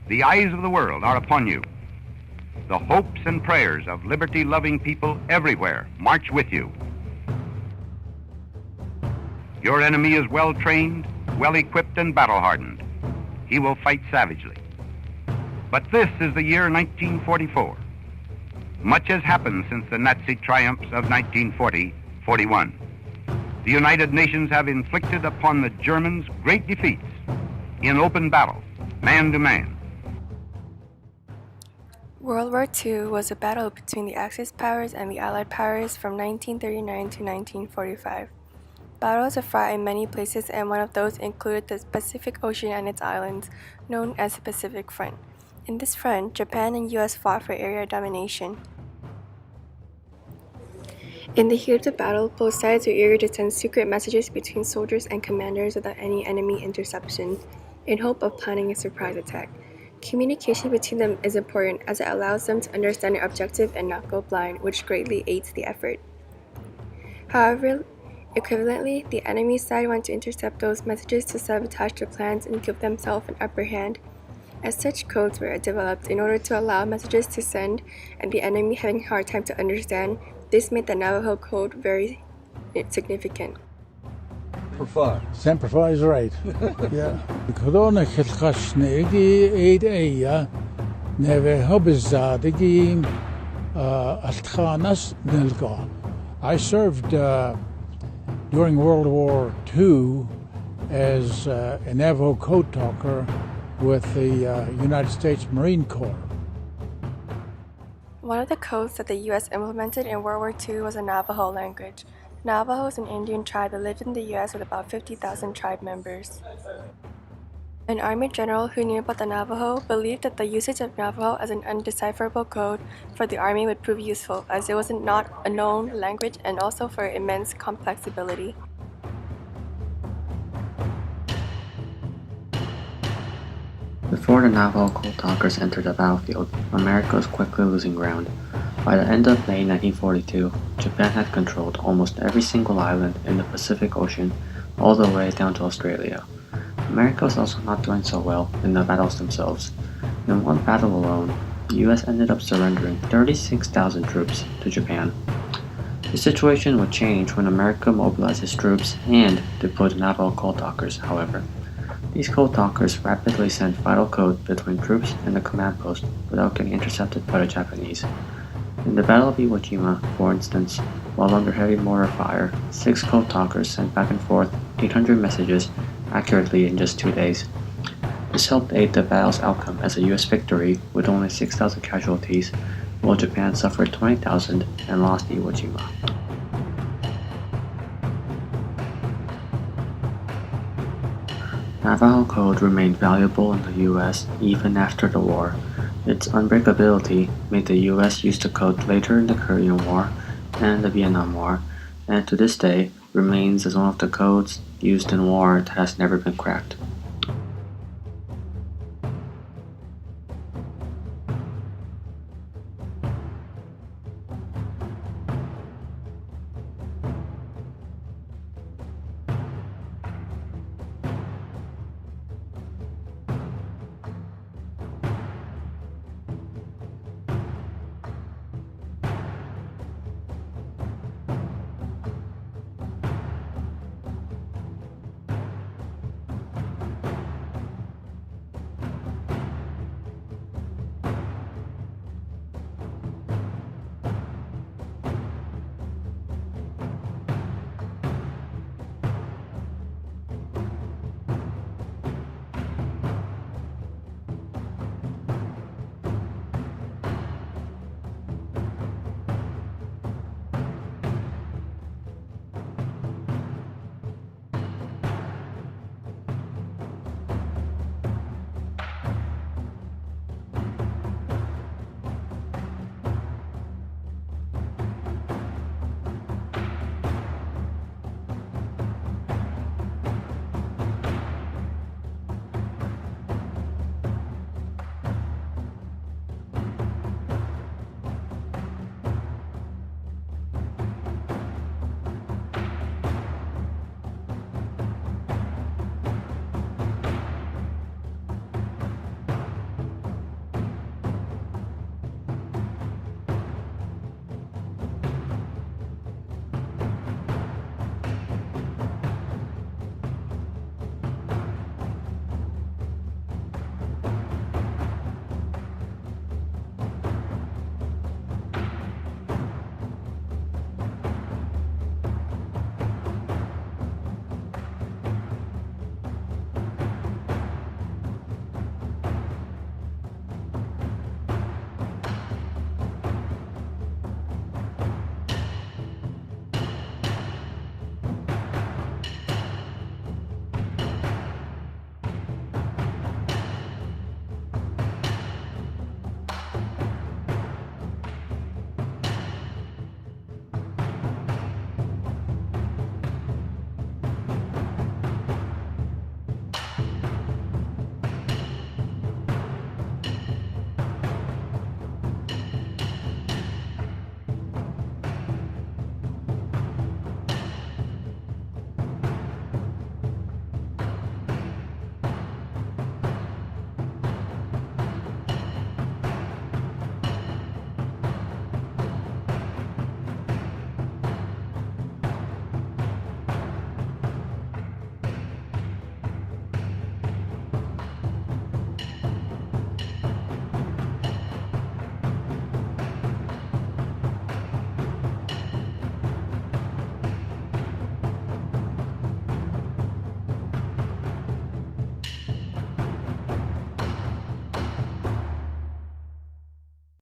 The eyes of the world are upon you. The hopes and prayers of liberty-loving people everywhere march with you. Your enemy is well-trained, well-equipped, and battle-hardened. He will fight savagely. But this is the year 1944. Much has happened since the Nazi triumphs of 1940-41. The United Nations have inflicted upon the Germans great defeats in open battle, man to man. World War II was a battle between the Axis powers and the Allied powers from 1939 to 1945. Battles were fought in many places, and one of those included the Pacific Ocean and its islands, known as the Pacific Front. In this front, Japan and US fought for area domination. In the heat of the battle, both sides were eager to send secret messages between soldiers and commanders without any enemy interception, in hope of planning a surprise attack. Communication between them is important as it allows them to understand their objective and not go blind, which greatly aids the effort. However, equivalently, the enemy side wanted to intercept those messages to sabotage their plans and give themselves an upper hand. As such, codes were developed in order to allow messages to send and the enemy having a hard time to understand. This made the Navajo code very significant. Semper Fi is right. Yeah. Corona khilkhashnegi aid aya Navajo bizadegi altkhanas nilqa. I served during World War II as a Navajo code talker with the United States Marine Corps. One of the codes that the U.S. implemented in World War II was the Navajo language. Navajo is an Indian tribe that lived in the U.S. with about 50,000 tribe members. An Army general who knew about the Navajo believed that the usage of Navajo as an undecipherable code for the Army would prove useful, as it was not a known language and also for immense complexity. Before the Navajo code talkers entered the battlefield, America was quickly losing ground. By the end of May 1942, Japan had controlled almost every single island in the Pacific Ocean, all the way down to Australia. America was also not doing so well in the battles themselves. In one battle alone, the US ended up surrendering 36,000 troops to Japan. The situation would change when America mobilized its troops and deployed the Navajo code talkers, however. These code talkers rapidly sent vital code between troops and the command post without getting intercepted by the Japanese. In the Battle of Iwo Jima, for instance, while under heavy mortar fire, 6 code talkers sent back and forth 800 messages accurately in just 2 days. This helped aid the battle's outcome as a US victory with only 6,000 casualties, while Japan suffered 20,000 and lost Iwo Jima. Navajo code remained valuable in the US even after the war. Its unbreakability made the US use the code later in the Korean War and the Vietnam War, and to this day remains as one of the codes used in war that has never been cracked.